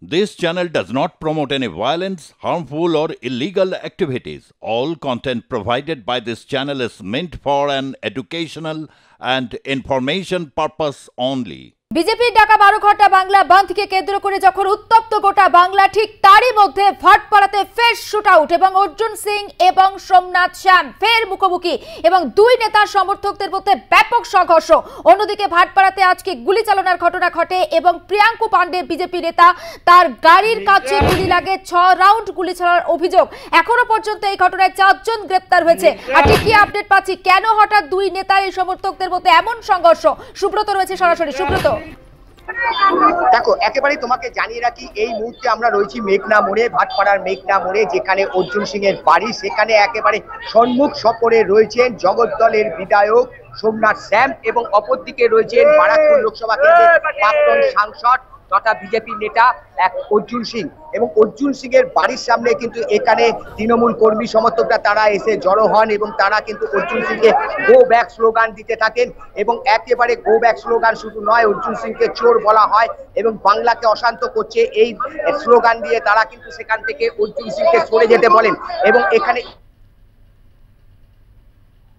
This channel does not promote any violence, harmful, or illegal activities. All content provided by this channel is meant for an educational and information purpose only. বিজেপির ডাকা 12 ঘন্টা বাংলা বন্ধকে কেন্দ্র করে যখন উত্তপ্ত গোটা বাংলা, ঠিক তারই মধ্যে ভাটপাড়াতে ফের শুট আউট এবং অর্জুন সিং এবং সোমনাথ শ্যাম ফের মুখোমুখি এবং দুই নেতার সমর্থকদের মধ্যে ব্যাপক সংঘর্ষ। অন্যদিকে ভাটপাড়াতে আজকে গুলি চালনার ঘটনা ঘটে এবং প্রিয়াঙ্কু পান্ডে বিজেপি নেতা, তার গাড়ির কাছে গুলি লাগে, 6 রাউন্ড গুলি চালানোর অভিযোগ। এখনো পর্যন্ত এই ঘটনায় 4 জন গ্রেপ্তার হয়েছে। আর কি আপডেট পাচ্ছি, কেন হঠাৎ দুই নেতার এই সমর্থকদের মধ্যে এমন সংঘর্ষ? সুব্রত রয়েছে সরাসরি। সুব্রত, দেখো, একেবারেই তোমাকে জানিয়ে রাখি, এই মুহূর্তে আমরা রয়েছি মেঘনা মোড়ে, ভাটপাড়ার মেঘনা মোড়ে, যেখানে অর্জুন সিং এর বাড়ি। সেখানে একেবারে সম্মুখ সফরে রয়েছেন জগদ্দলের বিধায়ক সোমনাথ শ্যাম এবং অপরদিকে রয়েছেন বারাকপুর লোকসভা কেন্দ্রের প্রাক্তন সাংসদ তথা বিজেপি নেতা অর্জুন সিং। এবং অর্জুন সিং এর বাড়ির সামনে কিন্তু এখানে তৃণমূল কর্মী সমর্থকরা তারা এসে জড়ো হন এবং তারা কিন্তু অর্জুন সিংকে গো ব্যাক স্লোগান দিতে থাকেন। এবং একেবারে গো ব্যাক স্লোগান শুধু নয়, অর্জুন সিংকে চোর বলা হয় এবং বাংলাকে অশান্ত করছে, এই স্লোগান দিয়ে তারা কিন্তু সেখান থেকে অর্জুন সিংকে সরে যেতে বলেন। এবং এখানে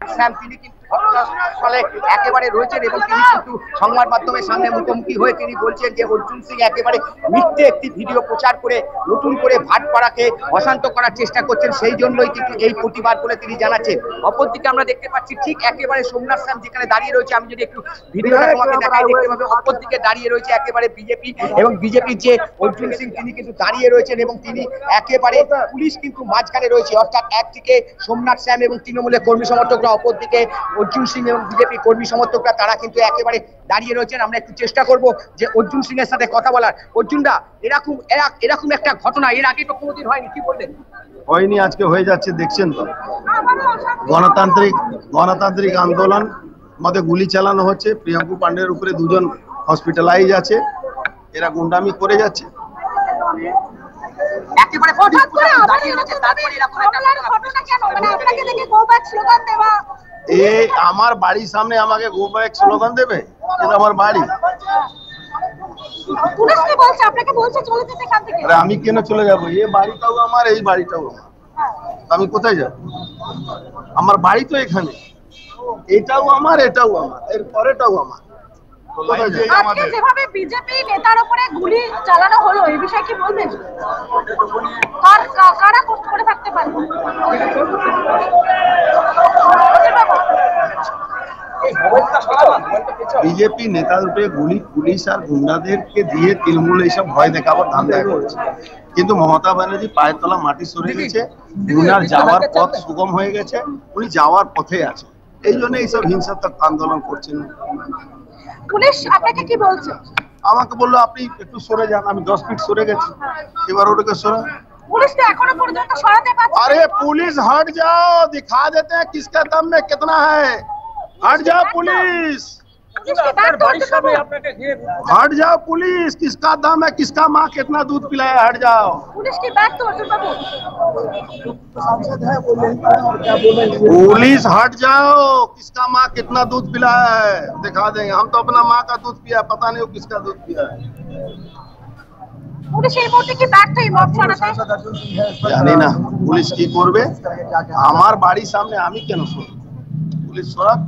শ্যাম তিনি কিন্তু ঘটনাস্থলে একেবারে রয়েছেন এবং তিনি কিন্তু সংবাদ মাধ্যমের সামনে মুখোমুখি হয়ে তিনি বলছেন যে অর্জুন সিং একেবারে মিথ্যে একটি ভিডিও প্রচার করে নতুন করে ভাটপাড়াকে অশান্ত করার চেষ্টা করছেন, সেই জন্যই কিন্তু এই প্রতিবাদ বলে তিনি জানাচ্ছেন। অপরদিকে আমরা দেখতে পাচ্ছি ঠিক একেবারে সোমনাথ শ্যাম যেখানে দাঁড়িয়ে রয়েছে, আমি যদি একটু ভিডিওটা তোমাকে দেখাই, দেখতে পাবে অপরদিকে দাঁড়িয়ে রয়েছে একেবারে বিজেপি এবং বিজেপির যে অর্জুন সিং তিনি কিন্তু দাঁড়িয়ে রয়েছেন এবং তিনি একেবারে পুলিশ কিন্তু মাঝখানে রয়েছে, অর্থাৎ একদিকে সোমনাথ শ্যাম এবং তৃণমূলের কর্মী সমর্থকরা, অপরদিকে অর্জুন সিং এবং বিজেপি কর্মী সমর্থকরা তারা কিন্তু একেবারে দাঁড়িয়ে রয়েছেন। আমরা একটু চেষ্টা করব যে অর্জুন সিং এর সাথে কথা বলার। অর্জুনদা, এরকম একটা ঘটনা এর আগে তো কোনোদিন হয়নি, কি বলবেন? হয়নি, আজকে হয়ে যাচ্ছে, দেখছেন তো। গণতান্ত্রিক আন্দোলন মধ্যে গুলি চালানো হচ্ছে, প্রিয়াঙ্কু পান্ডের উপরে 2 জন হসপিটালাইজ আছে, এরা গুন্ডামি করে যাচ্ছে। একেবারে দাঁড়িয়ে রয়েছে, তারপরে এরকম একটা ঘটনা কেন? মানে আপনাকে দেখে গো ব্যাক স্লোগান দেওয়া, এই আমার বাড়ির সামনে আমাকে গো ব্যাক স্লোগান দেবে? এটা আমার বাড়ি। পুলিশকে বলছে, আপনাকে বলছে চলে যেতে এখান থেকে। আরে আমি কেন চলে যাব? এই বাড়িটাও আমার, এই বাড়িটাও আমার, আমি কোথায় যাব? আমার বাড়ি তো এখানে, এটাও আমার, এটাও আমার, এর পরেটাও আমার। আজকে যেভাবে বিজেপি নেতার উপরে গুলি চালানো হলো, এই বিষয়ে কি বলবেন? কারা করে থাকতে পারে? বিজেপি নেতার উপরে গুলি পুলিশ আর গুন্ডাদেরকে দিয়ে তৃণমূল এইসব ভয় দেখাবার ধান্দা করেছে, কিন্তু মমতা ব্যানার্জি পায়ের তলা মাটি সরে গেছে, উনার যাওয়ার পথ সুগম হয়ে গেছে, উনি যাওয়ার পথে আছে, এই জন্য এইসব হিংসাত্মক আন্দোলন করছেন। পুলিশ আপনাকে কি বলছে? আমাকে বললো আপনি একটু সরে যান, আমি 10 ফিট সরে গেছি, এবার ওটাকে সরা। पुलिस तो एखोनो पर्यन्त सराते पारছে। अरे पुलिस हट जाओ, दिखा देते हैं किसका दम में कितना है। हट जाओ पुलिस, हट जाओ पुलिस, किसका दम है, किसका माँ कितना दूध पिलाया, हट जाओ। पुलिस की बात तो अर्जुन बाबू, पुलिस हट जाओ, किसका माँ कितना दूध पिलाया है दिखा देंगे। हम तो अपना माँ का दूध पिया, पता नहीं वो किसका दूध पिया है। পুলিশ এই মুহূর্তে কি ব্যর্থ এই মব সরাতে? জানি না পুলিশ কি করবে, আমার বাড়ির সামনে আমি কেন সরব? পুলিশ সরাক।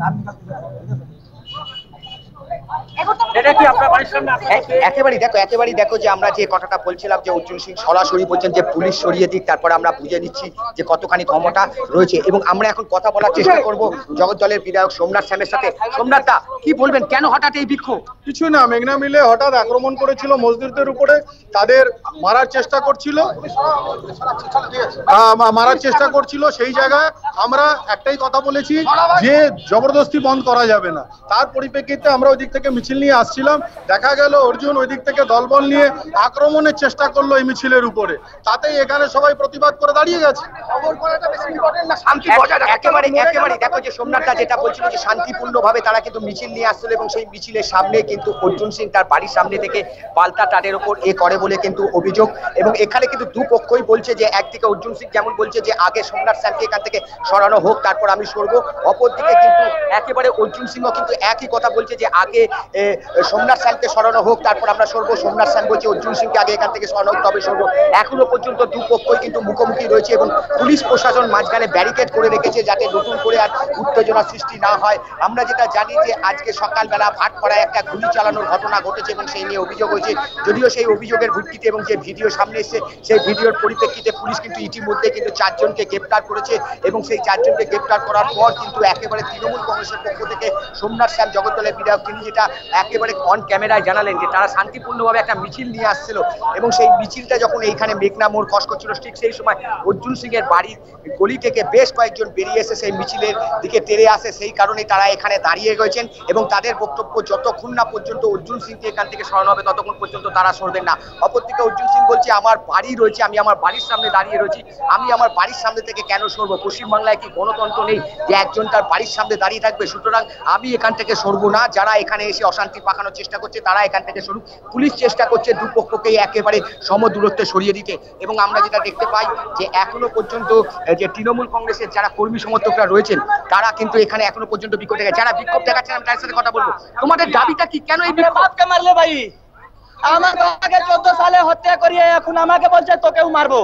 একেবারেই দেখো যে আমরা যে কথাটা বলছিলাম যে অর্জুন সিং সরাসরি বলছেন যে পুলিশ সরিয়ে দিক, তারপরে আমরা বুঝে নিচ্ছি যে কতখানি ক্ষমতা রয়েছে। এবং আমরা এখন কথা বলার চেষ্টা করব জগদ্দলের বিধায়ক সোমনাথ শ্যামের সাথে। সোমনাথ দা, কি বলবেন, কেন হঠাৎ এই বিক্ষোভ? কিছু না, মেঘনা মিলে হঠাৎ আক্রমণ করেছিল মজদুরদের উপরে, তাদের মারার চেষ্টা করছিল, সেই জায়গায় আমরা একটাই কথা বলেছি যে জবরদস্তি বন্ধ করা যাবে না। তার পরিপ্রেক্ষিতে আমরা ওই দিক থেকে মিছিল নিয়ে আসছিলাম, দেখা গেল অর্জুন ওই দিক থেকে দলবল নিয়ে আক্রমণের চেষ্টা করলো এই মিছিলের উপরে, তাতেই এখানে সবাই প্রতিবাদ করে দাঁড়িয়ে গেছে। একেবারে দেখো যে সোমনাথ দা যেটা বলছিল যে শান্তিপূর্ণভাবে তারা কিন্তু মিছিল নিয়ে আসছিল এবং সেই মিছিলের সামনে কিন্তু অর্জুন সিং তার বাড়ির সামনে থেকে পাল্টা তাদের উপর করে বলে কিন্তু অভিযোগ। এবং এখানে কিন্তু দুপক্ষই বলছে যে একদিকে অর্জুন সিং যেমন বলছে যে আগে সোমনাথ শ্যামকে এখান থেকে সরানো হোক, তারপর আমি সরবো, অপরদিকে কিন্তু একেবারে অর্জুন সিংও কিন্তু একই কথা বলছে যে আগে সোমনাথ শ্যামকে সরানো হোক, তারপর আমরা সরবো। সোমনাথ শ্যাম বলছে অর্জুন সিংকে আগে এখান থেকে সরানো হোক, তবে সরবো। এখনো পর্যন্ত দুপক্ষই কিন্তু মুখোমুখি রয়েছে এবং পুলিশ প্রশাসন মাঝখানে ব্যারিকেড করে রেখেছে যাতে নতুন করে আর উত্তেজনা সৃষ্টি না হয়। আমরা যেটা জানি যে আজকে সকালবেলা ভাটপাড়ায় একটা গুলি চালানোর ঘটনা ঘটেছে এবং সেই নিয়ে অভিযোগ হয়েছে। যদিও সেই অভিযোগের ভিত্তিতে এবং যে ভিডিও সামনে এসেছে সেই ভিডিওর পরিপ্রেক্ষিতে পুলিশ কিন্তু ইতিমধ্যে কিন্তু 4 জনকে গ্রেপ্তার করেছে এবং সেই 4 জনকে গ্রেপ্তার করার পর কিন্তু একেবারে তৃণমূল কংগ্রেসের পক্ষ থেকে সোমনাথ শ্যাম জগদ্দলের বিধায়ক তিনি যেটা একেবারে অন ক্যামেরায় জানালেন যে তারা শান্তিপূর্ণভাবে একটা মিছিল নিয়ে আসছিল এবং সেই মিছিলটা যখন এইখানে মেঘনা মোড় ক্রস করছিল ঠিক সেই সময় অর্জুন সিং এর বাড়ির গলি থেকে বেশ কয়েকজন বেরিয়ে এসে সেই মিছিলের দিকে তেড়ে আসে। সেই কারণেই তারা এখানে দাঁড়িয়ে গেছেন এবং তাদের বক্তব্য যতক্ষণ না পর্যন্ত অর্জুন সিংকে এখান থেকে সরানো হবে ততক্ষণ পর্যন্ত তারা সরবেন না। অপরদিকে অর্জুন সিং বলছে আমার বাড়ি রয়েছে, আমি আমার বাড়ির সামনে দাঁড়িয়ে রয়েছি, আমি আমার বাড়ির সামনে থেকে কেন সরবো? পশ্চিমবাংলায় কি গণতন্ত্র নেই যে একজন তার বাড়ির সামনে দাঁড়িয়ে থাকবে? সুতরাং আমি এখান থেকে সরবো না। যারা এখানে এসে অশান্তি পাকানোর চেষ্টা করছে তারা এখান থেকে সরুক। পুলিশ চেষ্টা করছে দুপক্ষকেই একেবারে সমদূরত্বে সরিয়ে দিতে এবং আমরা যেটা দেখতে পাই যে এখনো পর্যন্ত যে তৃণমূল কংগ্রেসের যারা কর্মী সমর্থকরা রয়েছেন তারা কিন্তু এখানে এখনো পর্যন্ত বিক্ষোভ দেখাচ্ছে। যারা বিক্ষোভ দেখাচ্ছেন আমি তার সাথে কথা বলবো। তোমাদের দাবিটা কি? কেন এই বাপকে মারলে ভাই? আমার বাবাকে 14 সালে হত্যা করিয়ে এখন আমাকে বলছে তোকেও মারবো।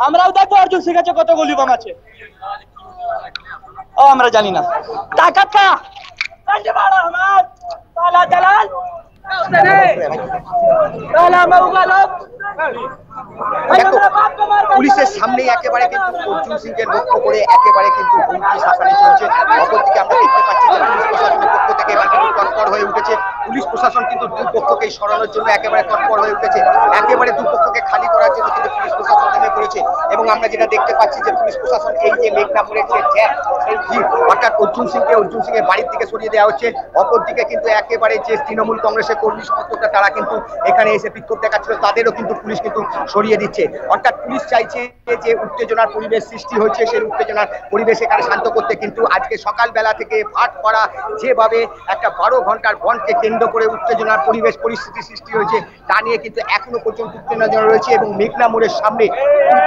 আমরাও দেখবো অর্জুন সিং কাছে কত গুলি বোম আছে। ও আমরা জানি না তাকাত কা কান্ডে বাড়া আমার তালা জালাল তালা মাউগালো। পুলিশের সামনেই একেবারে কিন্তু অর্জুন সিংকে লক্ষ্য করে একেবারে কিন্তু হুমকি শাসানি চলছে। অপরদিকে আমরা দেখতে পাচ্ছি যে পুলিশ প্রশাসনের পক্ষ থেকে এবার কিন্তু তৎপর হয়ে উঠেছে। পুলিশ প্রশাসন কিন্তু দুপক্ষকে সরানোর জন্য একেবারে তৎপর হয়ে উঠেছে। একেবারে দুপক্ষকে খালি করার জন্য কিন্তু পুলিশ প্রশাসন নেমে পড়েছে এবং আমরা যেটা দেখতে পাচ্ছি যে পুলিশ প্রশাসন এই যে মেঘনাপুরের যে জ্যাম সেই ভিড় অর্থাৎ অর্জুন সিংয়ের বাড়ির দিকে সরিয়ে দেওয়া হচ্ছে। অপরদিকে কিন্তু একেবারে যে তৃণমূল কংগ্রেসের কর্মী সমর্থকরা তারা কিন্তু এখানে এসে বিক্ষোভ দেখাচ্ছিল তাদেরও কিন্তু পুলিশ কিন্তু সরিয়ে দিচ্ছে। অর্থাৎ পুলিশ চাইছে যে উত্তেজনার পরিবেশ সৃষ্টি হচ্ছে সেই উত্তেজনার পরিবেশ এখানে শান্ত করতে। কিন্তু আজকে সকালবেলা থেকে ভাটপাড়া যেভাবে একটা 12 ঘন্টার বন্ধকে কেন্দ্র করে উত্তেজনার পরিস্থিতি সৃষ্টি হয়েছে তা নিয়ে কিন্তু এখনো পর্যন্ত উত্তেজনা রয়েছে এবং মেঘনা মোড়ের সামনে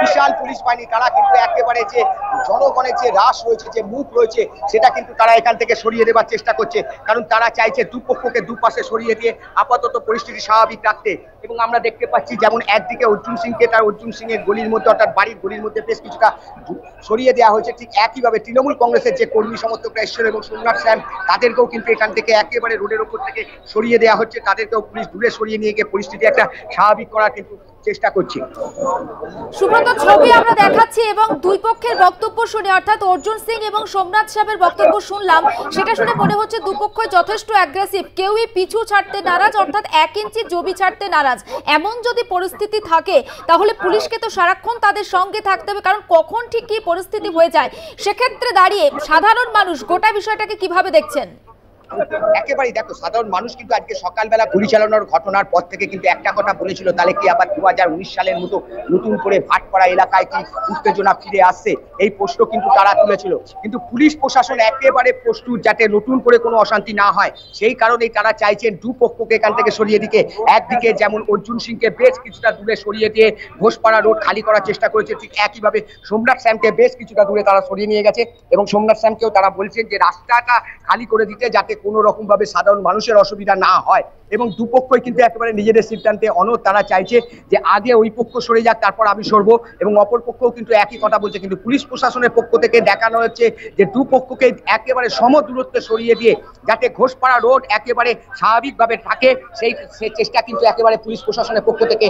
বিশাল পুলিশ বাহিনী তারা কিন্তু একেবারে যে জনগণের যে রাশ রয়েছে যে মুখ রয়েছে সেটা কিন্তু তারা এখান থেকে সরিয়ে দেওয়ার চেষ্টা করছে। কারণ তারা চাইছে দুপক্ষকে দুপাশে সরিয়ে দিয়ে আপাতত পরিস্থিতি স্বাভাবিক রাখতে। এবং আমরা দেখতে পাচ্ছি যেমন একদিকে অর্জুন সিংকে তার অর্জুন সিং এর গলির মধ্যে অর্থাৎ বাড়ির গলির মধ্যে বেশ কিছুটা সরিয়ে দেওয়া হয়েছে, ঠিক একইভাবে তৃণমূল কংগ্রেসের যে কর্মী সমর্থকরা এসেছিল এবং সোমনাথ শ্যাম তাদেরকেও কিন্তু এখান থেকে একেবারে রোডের ওপর থেকে সরিয়ে দেওয়া হচ্ছে। তাদেরকেও পুলিশ দূরে সরিয়ে নিয়ে গিয়ে পরিস্থিতি একটা স্বাভাবিক করার কিন্তু চেষ্টা করছি। সুব্রত, ছবি আমরা দেখাচ্ছি এবং দুই পক্ষের বক্তব্য শুনে অর্থাৎ অর্জুন সিং এবং সোমনাথ শ্যামের বক্তব্য শুনলাম, সেটা শুনে মনে হচ্ছে দুপক্ষই যথেষ্ট অ্যাগ্রেসিভ, কেউই পিছু ছাড়তে নারাজ অর্থাৎ 1 ইঞ্চি জমি ছাড়তে নারাজ। এমন যদি পরিস্থিতি থাকে তাহলে পুলিশকে তো সারাক্ষণ তাদের সঙ্গে থাকতে হবে, কারণ কখন ঠিক কি পরিস্থিতি হয়ে যায়। সেক্ষেত্রে দাঁড়িয়ে সাধারণ মানুষ গোটা বিষয়টাকে কিভাবে দেখছেন? একেবারেই দেখো, সাধারণ মানুষ কিন্তু আজকে সকালবেলা গুলি চালানোর ঘটনার পর থেকে কিন্তু একটা কথা বলেছিল, তাহলে কি আবার 2019 সালের মতো নতুন করে ভাটপাড়া এলাকায় কি উত্তেজনা ফিরে আসছে, এই প্রশ্ন কিন্তু তারা তুলেছিল। কিন্তু পুলিশ প্রশাসন একেবারে প্রস্তুত যাতে নতুন করে কোনো অশান্তি না হয়, সেই কারণেই তারা চাইছেন দুপক্ষকে এখান থেকে সরিয়ে দিতে। একদিকে যেমন অর্জুন সিংকে বেশ কিছুটা দূরে সরিয়ে দিয়ে ঘোষপাড়া রোড খালি করার চেষ্টা করেছে, ঠিক একইভাবে সোমনাথ শ্যামকে বেশ কিছুটা দূরে তারা সরিয়ে নিয়ে গেছে এবং সোমনাথ শ্যামকেও তারা বলছেন যে রাস্তাটা খালি করে দিতে যাতে কোনো রকম ভাবে সাধারণ মানুষের অসুবিধা না হয়। এবং দুপক্ষই কিন্তু একেবারে নিজেদের সিদ্ধান্তে অনড়, তারা চাইছে যে আগে ওই পক্ষ সরে যাক তারপর আমি সরবো, এবং অপর পক্ষও কিন্তু একই কথা বলছে। কিন্তু পুলিশ প্রশাসনের পক্ষ থেকে দেখানো হচ্ছে যে দুপক্ষকে একেবারে সমদূরত্বে সরিয়ে দিয়ে যাতে ঘোষপাড়া রোড একেবারে স্বাভাবিকভাবে থাকে সেই চেষ্টা কিন্তু একেবারে পুলিশ প্রশাসনের পক্ষ থেকে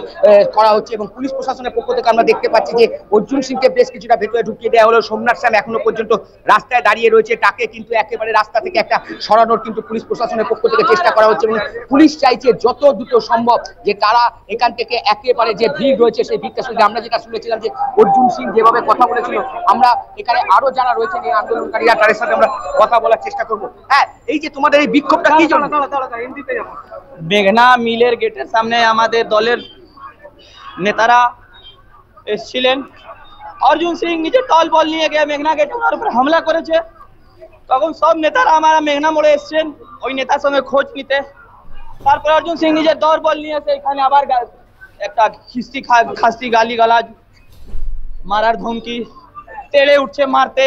করা হচ্ছে। এবং পুলিশ প্রশাসনের পক্ষ থেকে আমরা দেখতে পাচ্ছি যে অর্জুন সিংকে বেশ কিছুটা ভেতরে ঢুকিয়ে দেওয়া হলো। সোমনাথ শ্যাম এখনো পর্যন্ত রাস্তায় দাঁড়িয়ে রয়েছে, তাকে কিন্তু একেবারে রাস্তা থেকে একটা সরানোর কিন্তু পুলিশ প্রশাসনের পক্ষ থেকে চেষ্টা করা হচ্ছে। এবং পুলিশ চাইছে যত দ্রুত সম্ভব যে তারা এখান থেকে একেবারে যে ভিড় রয়েছে সেই ভিড়টা শুনে আমরা যেটা শুনেছিলাম যে অর্জুন সিং যেভাবে কথা বলেছিল, আমরা এখানে আরো যারা রয়েছেন এই আন্দোলনকারীরা তাদের সাথে আমরা কথা বলার চেষ্টা করব। হ্যাঁ, এই যে তোমাদের এই বিক্ষোভটা কি জন্য? মেঘনা মিলের গেটের সামনে আমাদের দলের নেতারা এসেছিলেন, অর্জুন সিং নিজে টল বল নিয়ে গিয়ে মেঘনা গেটে ওনার উপর হামলা করেছে। তখন সব নেতারা আমার মেঘনা মোড়ে এসছেন ওই নেতার সঙ্গে খোঁজ নিতে। তারপর অর্জুন সিং নিজের দৌড় বল নিয়ে এসে এখানে আবার একটা খাস্তি গালি গালাজ মারার ধমকি, তেড়ে উঠছে মারতে।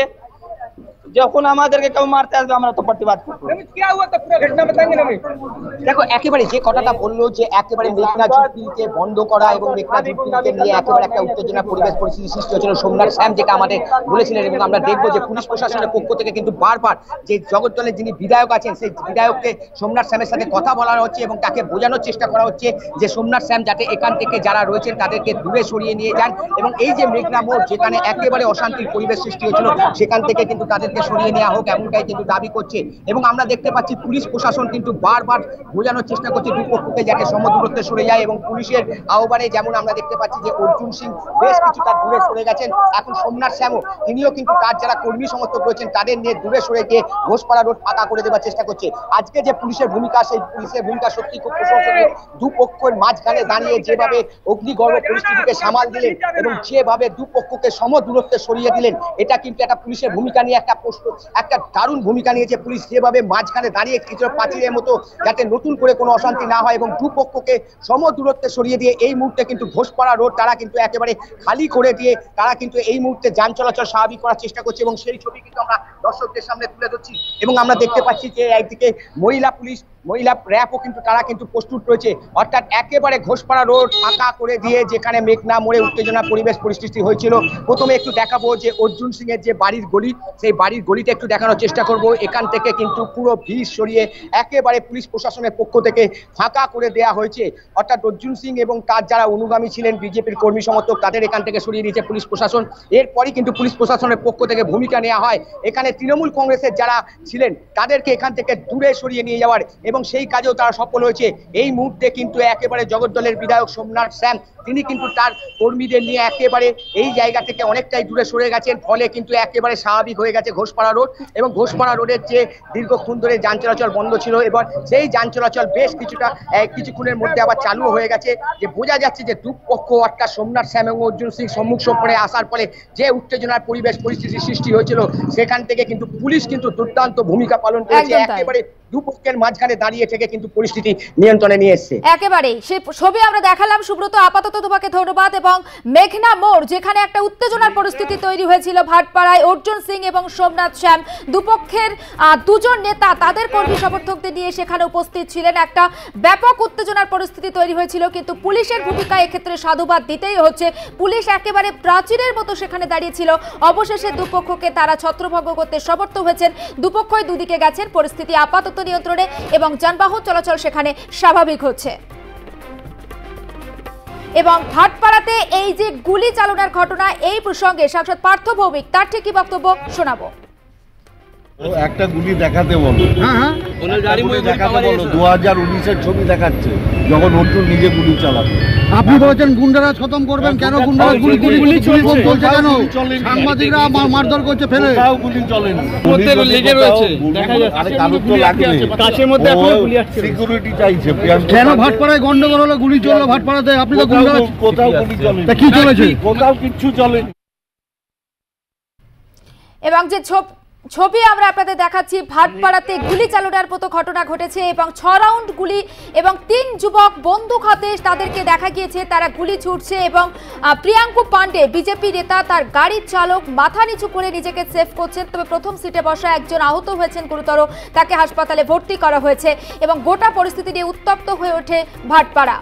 যখন আমাদেরকে কেউ মারতে আসবে আমরা তো প্রতিবাদ করবো। দেখো একেবারে যে কথাটা বললো যে একেবারে মেঘনা ঝুঁকিকে বন্ধ করা এবং মেঘনা ঝুঁকিকে নিয়ে একেবারে একটা উত্তেজনা পরিবেশ পরিস্থিতি সৃষ্টি হয়েছিল সোমনাথ শ্যাম, যেটা আমাদের বলেছিলেন। এবং আমরা দেখবো যে পুলিশ প্রশাসনের পক্ষ থেকে কিন্তু বারবার যে জগদ্দলের যিনি বিধায়ক আছেন সেই বিধায়ককে সোমনাথ শ্যামের সাথে কথা বলা হচ্ছে এবং তাকে বোঝানোর চেষ্টা করা হচ্ছে যে সোমনাথ শ্যাম যাতে এখান থেকে যারা রয়েছেন তাদেরকে দূরে সরিয়ে নিয়ে যান এবং এই যে মেঘনা মোড় যেখানে একেবারে অশান্তির পরিবেশ সৃষ্টি হয়েছিল সেখান থেকে কিন্তু তাদেরকে সরিয়ে নেওয়া হোক, এমনটাই কিন্তু দাবি করছে। এবং আমরা দেখতে পাচ্ছি পুলিশ প্রশাসন কিন্তু বারবার বোঝানোর চেষ্টা করছে দুপক্ষকে যাতে সমদূরত্বে সরে যায় এবং পুলিশের আহ্বানে যেমন আমরা দেখতে পাচ্ছি যে অর্জুন সিং বেশ কিছুটা দূরে সরে গেছেন। এখন সোমনাথ শ্যামও তিনিও কিন্তু তার যারা কর্মী সমর্থক রয়েছেন তাদের নিয়ে দূরে সরে গিয়ে ঘোষপাড়া রোড ফাঁকা করে দেওয়ার চেষ্টা করছে। আজকে যে পুলিশের ভূমিকা, সেই পুলিশের ভূমিকা সত্যি খুব প্রশংসনীয়। দুপক্ষের মাঝখানে দাঁড়িয়ে যেভাবে অগ্নিগর্ভ পরিস্থিতিকে সামাল দিলেন এবং যেভাবে দুপক্ষকে সমদূরত্বে সরিয়ে দিলেন, এটা কিন্তু একটা পুলিশের ভূমিকা নিয়ে একটা দারুণ ভূমিকা নিয়েছে পুলিশ। যেভাবে মাঝখানে দাঁড়িয়ে কিছুটা পাঁচিলের মতো যাতে নতুন করে কোনো অশান্তি না হয় এবং দুপক্ষকে সমদূরত্বে সরিয়ে দিয়ে এই মুহূর্তে কিন্তু ঘোষপাড়া রোড তারা কিন্তু একেবারে খালি করে দিয়ে তারা কিন্তু এই মুহূর্তে যান চলাচল স্বাভাবিক করার চেষ্টা করছে এবং সেই ছবি কিন্তু আমরা দর্শকদের সামনে তুলে ধরছি। এবং আমরা দেখতে পাচ্ছি যে একদিকে মহিলা পুলিশ, মহিলা র্যাবও কিন্তু তারা কিন্তু প্রস্তুত রয়েছে, অর্থাৎ একেবারে ঘোষপাড়া রোড ফাঁকা করে দিয়ে যেখানে মেঘনা মোড়ে উত্তেজনা পরিবেশ পরিস্থিতি হয়েছিল। প্রথমে একটু দেখাবো যে অর্জুন সিং এর যে বাড়ির গলি, সেই বাড়ির গলিটা একটু দেখানোর চেষ্টা করব। এখান থেকে কিন্তু পুরো ভিড় সরিয়ে একেবারে পুলিশ প্রশাসনের পক্ষ থেকে ফাঁকা করে দেওয়া হয়েছে, অর্থাৎ অর্জুন সিং এবং তার যারা অনুগামী ছিলেন বিজেপির কর্মী সমর্থক তাদের এখান থেকে সরিয়ে দিয়েছে পুলিশ প্রশাসন। এরপরই কিন্তু পুলিশ প্রশাসনের পক্ষ থেকে ভূমিকা নেওয়া হয় এখানে তৃণমূল কংগ্রেসের যারা ছিলেন তাদেরকে এখান থেকে দূরে সরিয়ে নিয়ে যাওয়ার, এবং সেই কাজেও তারা সফল হয়েছে। এই মুহূর্তে কিন্তু একেবারে জগদ্দলের বিধায়ক সোমনাথ শ্যাম তিনি কিন্তু তার কর্মীদের নিয়ে একেবারে এই জায়গা থেকে অনেকটাই দূরে সরে গেছেন, ফলে কিন্তু একেবারে স্বাভাবিক হয়ে গেছে ঘোষপাড়া রোড। এবং ঘোষপাড়া রোডের যে দীর্ঘক্ষণ ধরে যান চলাচল বন্ধ ছিল এবার সেই যান চলাচল বেশ কিছুক্ষণের মধ্যে আবার চালু হয়ে গেছে। যে বোঝা যাচ্ছে যে দুপক্ষ অর্থাৎ সোমনাথ শ্যাম এবং অর্জুন সিং সম্মুখ সমরে আসার ফলে যে উত্তেজনার পরিবেশ পরিস্থিতি সৃষ্টি হয়েছিল সেখান থেকে কিন্তু পুলিশ কিন্তু দুর্দান্ত ভূমিকা পালন করেছে, একেবারে দুপক্ষের মাঝখানে দাঁড়িয়ে থেকে কিন্তু পরিস্থিতি নিয়ন্ত্রণে নিয়ে এসেছে। একেবারে সেই ছবি আমরা দেখালাম সুব্রত, আপাতত তোমাকে ধন্যবাদ। এবং মেঘনা মোড় যেখানে একটা উত্তেজনার পরিস্থিতি তৈরি হয়েছিল ভাটপাড়ায়, অর্জুন সিং এবং সোমনাথ শ্যাম দুপক্ষের দুজন নেতা তাদের কর্মী সমর্থকদের নিয়ে সেখানে উপস্থিত ছিলেন। একটা ব্যাপক উত্তেজনার পরিস্থিতি তৈরি হয়েছিল, কিন্তু পুলিশের ভূমিকা এক্ষেত্রে সাধুবাদ দিতেই হচ্ছে। পুলিশ একেবারে প্রাচীরের মতো সেখানে দাঁড়িয়েছিল, অবশেষে দুপক্ষকে তারা ছত্রভঙ্গ করতে সমর্থ হয়েছেন। দুপক্ষই দুদিকে গেছেন, পরিস্থিতি আপাতত নিয়ন্ত্রণে এবং যানবাহন চলাচল সেখানে স্বাভাবিক হচ্ছে। এবং ভাটপাড়াতে এই যে গুলি চালনার ঘটনা, এই প্রসঙ্গে সাংসদ পার্থ ভৌমিক তার ঠিক কি বক্তব্য শোনাবো। একটা গুলি দেখাতে বলো, হ্যাঁ দেখাতে বলো। 2019-এর ছবি দেখাচ্ছে যখন অর্জুন নিজে গুলি চালাবে। আপনি বলছেন গুন্ডারাজ খতম করবেন, কেন গুন্ডারাজ গুলি চলছে কেন? সাংবাদিকরা মারধর করছে, ফেলে গুলি চলেনি, সিকিউরিটি চাইছে। কেন ভাটপাড়ায় গন্ডগোল হলো, গুলি চললো ভাটপাড়াতে? আপনি তো গুন্ডারাজ, কোথাও গুলি চলেনি। কি চলেছে? কোথাও কিচ্ছু চলেনি। এবং যে ছবি আমরা আপনাদের দেখাচ্ছি, ভাটপাড়াতে গুলি চালনার মতো ঘটনা ঘটেছে এবং 6 রাউন্ড গুলি এবং 3 যুবক বন্দুক হাতে তাদেরকে দেখা গিয়েছে, তারা গুলি ছুটছে। এবং প্রিয়াঙ্কু পান্ডে বিজেপি নেতা, তার গাড়ির চালক মাথা নিচু করে নিজেকে সেভ করছেন। তবে প্রথম সিটে বসা একজন আহত হয়েছেন গুরুতর, তাকে হাসপাতালে ভর্তি করা হয়েছে এবং গোটা পরিস্থিতি নিয়ে উত্তপ্ত হয়ে ওঠে ভাটপাড়া।